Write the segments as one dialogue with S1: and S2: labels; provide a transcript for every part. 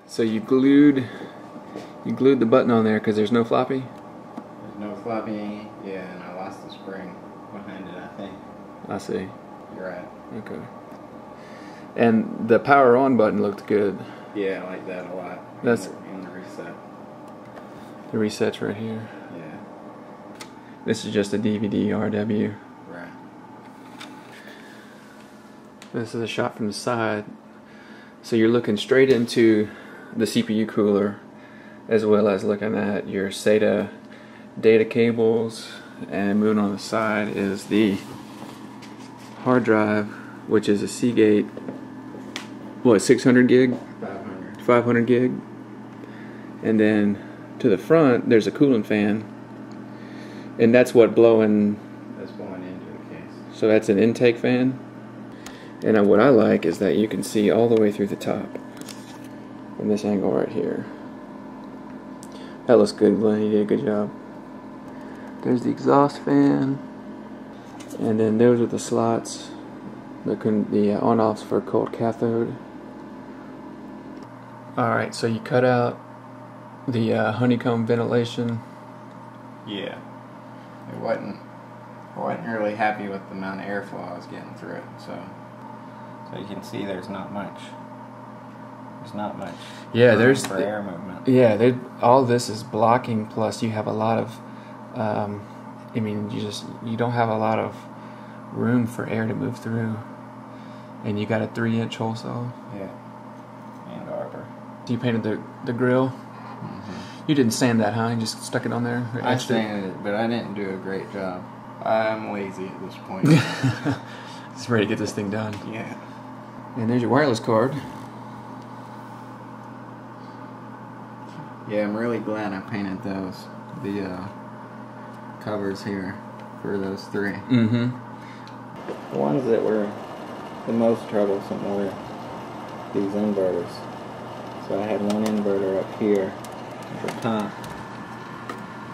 S1: So you glued the button on there because there's no floppy?
S2: There's no floppy, yeah, and I lost the spring behind it, I think.
S1: I see.
S2: You're right.
S1: Okay. And the power on button looked good.
S2: Yeah, I like that a lot.
S1: That's
S2: in the reset.
S1: The reset's right here.
S2: Yeah.
S1: This is just a DVD RW.
S2: Right.
S1: This is a shot from the side. So you're looking straight into the CPU cooler, as well as looking at your SATA data cables, and moving on the side is the hard drive, which is a Seagate, what, 600 gig?
S2: 500.
S1: 500 gig. And then to the front there's a cooling fan, and that's what blowing.
S2: That's blowing into the case.
S1: So that's an intake fan. And what I like is that you can see all the way through the top from this angle right here. That looks good, Glenn. You did a good job. There's the exhaust fan, and then those are the slots, the on-offs for cold cathode. Alright, so you cut out the honeycomb ventilation.
S2: Yeah. I wasn't really happy with the amount of airflow I was getting through it, so you can see there's not much. There's not much.
S1: Yeah, there's
S2: for air movement.
S1: Yeah, all this is blocking. Plus, you have a lot of. I mean, you don't have a lot of room for air to move through, and you got a 3-inch hole saw.
S2: Yeah. And arbor.
S1: So you painted the grill.
S2: Mm-hmm.
S1: You didn't sand that, huh? You just stuck it on there.
S2: I sanded it, but I didn't do a great job. I'm lazy at this point.
S1: Just ready to get this thing done.
S2: Yeah.
S1: And there's your wireless card.
S2: Yeah, I'm really glad I painted those. The covers here for those 3.
S1: Mm-hmm.
S2: The ones that were the most troublesome were these inverters. So I had one inverter up here at the top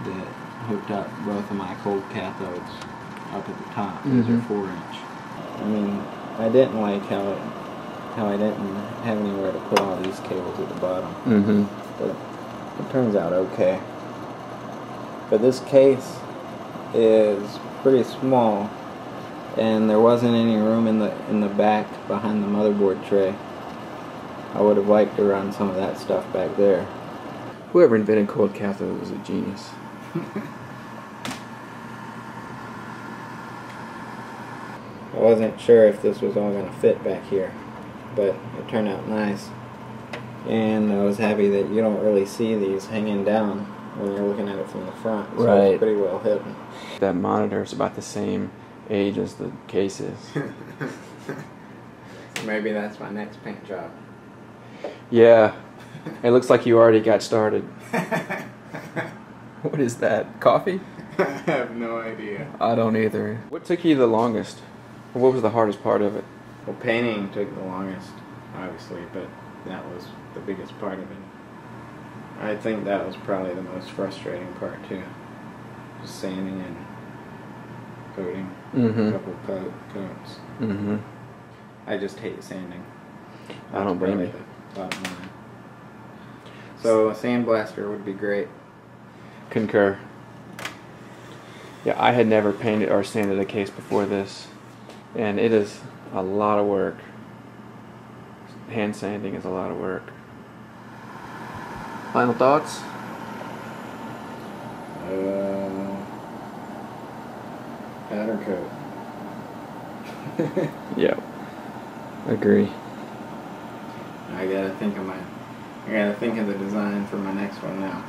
S2: that hooked up both of my cold cathodes up at the top. These are 4-inch. I mean, I didn't like how I didn't have anywhere to put all these cables at the bottom.
S1: Mm-hmm.
S2: But it turns out okay. But this case is pretty small, and there wasn't any room in the back behind the motherboard tray. I would have liked to run some of that stuff back there.
S1: Whoever invented cold cathode was a genius.
S2: I wasn't sure if this was all going to fit back here, but it turned out nice. And I was happy that you don't really see these hanging down when you're looking at it from the front. So
S1: right.
S2: It's pretty well hidden.
S1: That monitor is about the same age as the case is.
S2: Maybe that's my next paint job.
S1: Yeah. It looks like you already got started. What is that? Coffee?
S2: I have no idea.
S1: I don't either. What took you the longest? Or what was the hardest part of it?
S2: Well, painting took the longest, obviously, but that was the biggest part of it. I think that was probably the most frustrating part too. Just sanding and coating.
S1: Mm-hmm.
S2: A couple of coats.
S1: Mm-hmm.
S2: I just hate sanding.
S1: I don't blame you.
S2: Bottom line. So a sandblaster would be great.
S1: Concur. Yeah, I had never painted or sanded a case before this, and it is a lot of work. Hand sanding is a lot of work. Final thoughts?
S2: Powder coat.
S1: Yeah, agree.
S2: I gotta think of the design for my next one now.